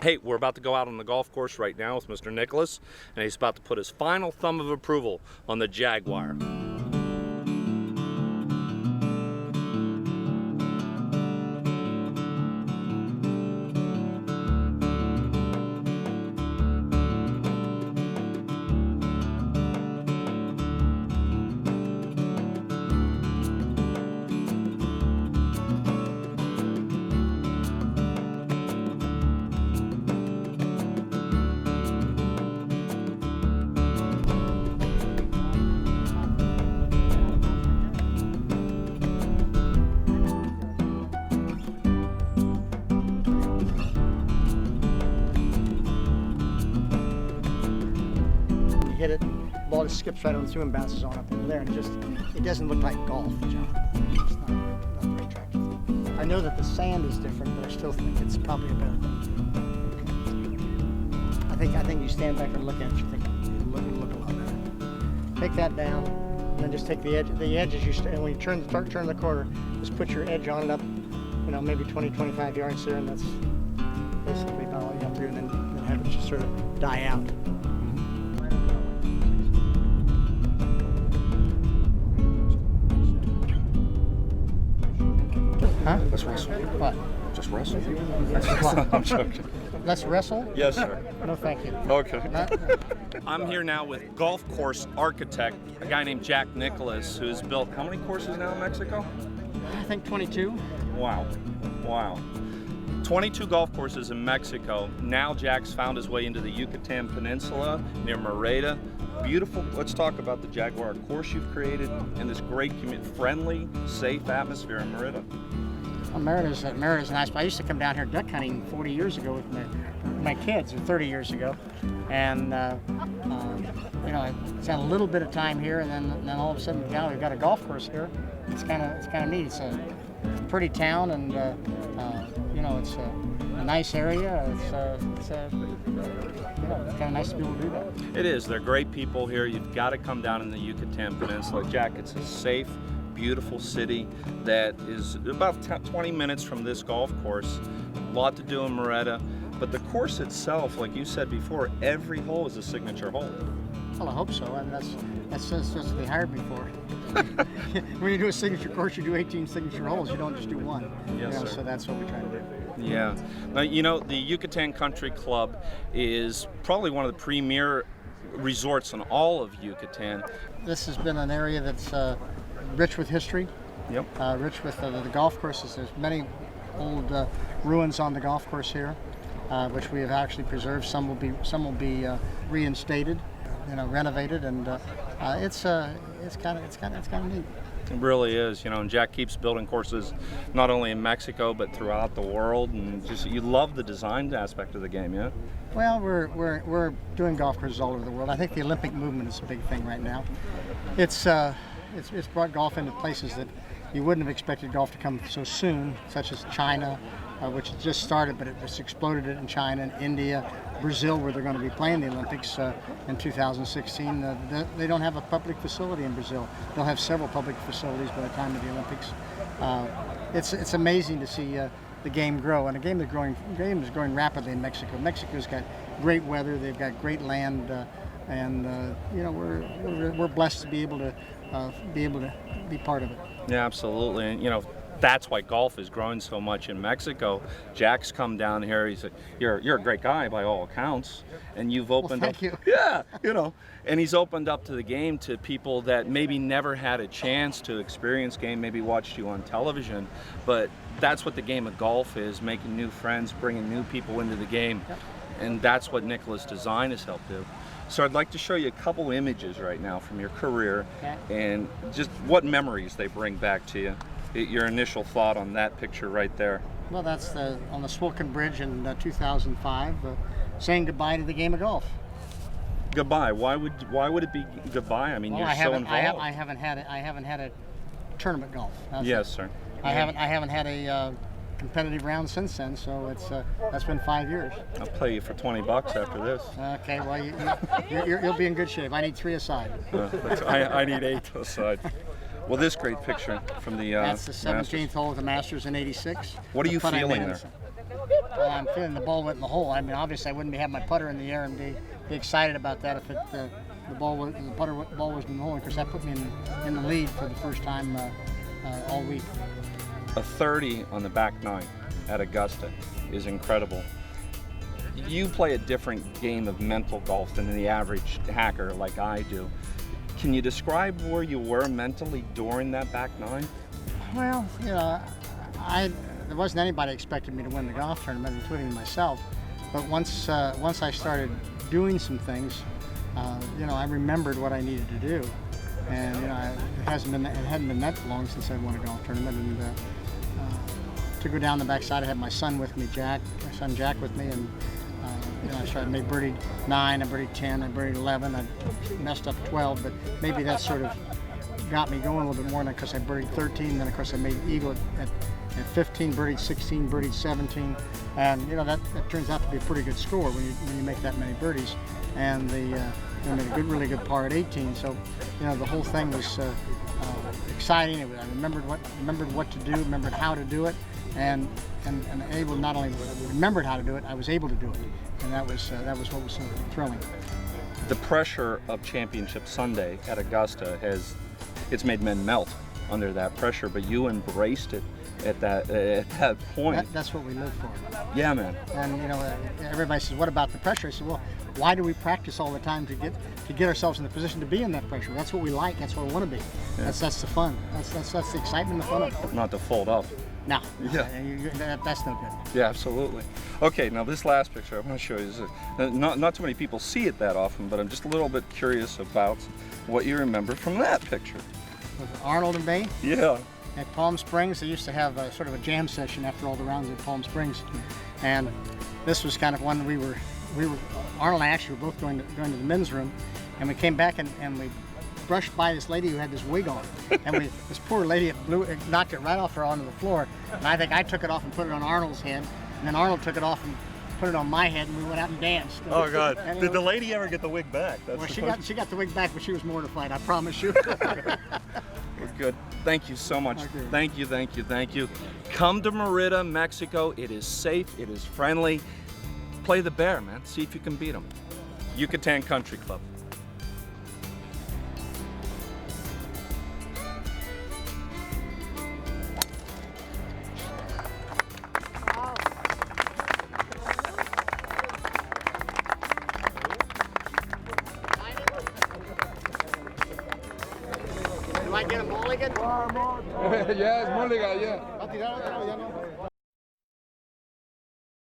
Hey, we're about to go out on the golf course right now with Mr. Nicklaus, and he's about to put his final thumb of approval on the Jaguar. Hit it, the ball just skips right on through and bounces on up over there, and it doesn't look like golf, John. It's not very attractive. I know that the sand is different, but I still think it's probably a better thing. I think you stand back and look at it, you think it'll look a lot better. Take that down, and then just take the edges and when you start turning the corner, just put your edge on it up, maybe 20-25 yards there, and that's basically about all you have to do, and then have it just sort of die out. Huh? Let's wrestle. What? Just wrestle. I'm joking. Let's wrestle? Yes, sir. No, thank you. Okay. I'm here now with golf course architect, a guy named Jack Nicklaus, who's built how many courses now in Mexico? I think 22. Wow. 22 golf courses in Mexico. Now Jack's found his way into the Yucatan Peninsula near Merida. Beautiful. Let's talk about the Jaguar course you've created and this great, friendly, safe atmosphere in Merida. Well, Merida's nice. I used to come down here duck hunting 40 years ago with my kids, or 30 years ago, and I spent a little bit of time here, and then all of a sudden, we've got a golf course here. It's kind of neat. It's a pretty town, and it's a nice area. It's kind of nice to be able to do that. It is. They're great people here. You've got to come down in the Yucatan Peninsula. Jack, it's a safe, beautiful city that is about 20 minutes from this golf course. A lot to do in Merida. But the course itself, like you said before, every hole is a signature hole. Well, I hope so. I mean, that's what they hired me for. When you do a signature course, you do 18 signature holes. You don't just do one. Yes, sir. So that's what we try to do. Yeah. The Yucatan Country Club is probably one of the premier resorts in all of Yucatan. This has been an area that's rich with history. Yep. Rich with the golf courses. There's many old ruins on the golf course here, which we have actually preserved. Some will be reinstated, renovated, and it's kind of neat. It really is, and Jack keeps building courses not only in Mexico but throughout the world, and just you love the design aspect of the game, yeah? Well, we're doing golf courses all over the world. I think the Olympic movement is a big thing right now. It's brought golf into places that you wouldn't have expected golf to come so soon, such as China, which just started, but it just exploded in China and India, Brazil, where they're going to be playing the Olympics in 2016. They don't have a public facility in Brazil. They'll have several public facilities by the time of the Olympics. It's amazing to see the game grow, and the game is growing rapidly in Mexico. Mexico's got great weather. They've got great land, and we're blessed to be able to be part of it. Yeah, absolutely. And that's why golf is growing so much in Mexico. Jack's come down here. He's you're a great guy by all accounts, and you've opened thank up. You. Yeah, and he's opened up to the game to people that maybe never had a chance to experience game, maybe watched you on television, but that's what the game of golf is: making new friends, bringing new people into the game, Yep. and that's what Nicklaus Design has helped do. So I'd like to show you a couple images right now from your career, Okay. and just what memories they bring back to you. Your initial thought on that picture right there. Well, that's on the Swilken Bridge in 2005, saying goodbye to the game of golf. Goodbye. Why would it be goodbye? I mean, Well, you're so involved. I haven't had a tournament golf. Yes, sir. I haven't had a competitive round since then, so that's been 5 years. I'll play you for $20 after this. Okay, well you'll be in good shape. I need 3 aside. I need 8 aside. Well, this great picture from the That's the 17th Masters. hole of the Masters in '86. What are you The putt I feeling made. there? I'm feeling the ball went in the hole. I mean, obviously I wouldn't be having my putter in the air and be excited about that if the ball was in the hole. Of course, that put me in the lead for the first time all week. A 30 on the back nine at Augusta is incredible. You play a different game of mental golf than the average hacker like I do. Can you describe where you were mentally during that back nine? Well, you know, there wasn't anybody expecting me to win the golf tournament, including myself. But once I started doing some things, you know, I remembered what I needed to do, and you know, it hadn't been that long since I won a golf tournament. And to go down the backside, I had my son with me, my son Jack with me, and you know, I started made birdie 9, I birdied 10, I birdied 11, I messed up 12, but maybe that sort of got me going a little bit more because I birdied 13. Then of course I made eagle at 15, birdied 16, birdied 17, and you know that turns out to be a pretty good score when you make that many birdies. And I made a really good par at 18. So you know the whole thing was exciting. I remembered what to do, remembered how to do it, and able not only remembered how to do it, I was able to do it, and that was what was so thrilling. The pressure of Championship Sunday at Augusta it's made men melt under that pressure, but you embraced it at that point. That's what we live for. Yeah, man. And you know, everybody says, "What about the pressure?" I said, "Well, why do we practice all the time to get ourselves in the position to be in that pressure? That's what we like. That's what we want to be. Yeah. That's the fun. That's the excitement, the fun of it. Not to fold up. No. Yeah. That's no good. Yeah, absolutely. Okay, now this last picture I'm going to show you is not too many people see it that often, but I'm just a little bit curious about what you remember from that picture. With Arnold and Bay? Yeah. At Palm Springs, they used to have sort of a jam session after all the rounds at Palm Springs, and this was kind of one we were Arnold and I actually were both going to the men's room, and we came back and we brushed by this lady who had this wig on, and this poor lady knocked it right off her onto the floor, and I think I took it off and put it on Arnold's head, and then Arnold took it off and put it on my head, and we went out and danced. Oh God! Did the lady ever get the wig back? Well, she got the wig back, but she was mortified. I promise you. We're good. Thank you so much. Thank you. Come to Merida, Mexico. It is safe. It is friendly. Play the bear, man. See if you can beat them. Yucatan Country Club. Do I get a mulligan? Yes, mulligan, yeah. ¿Va a tirar otra o ya no?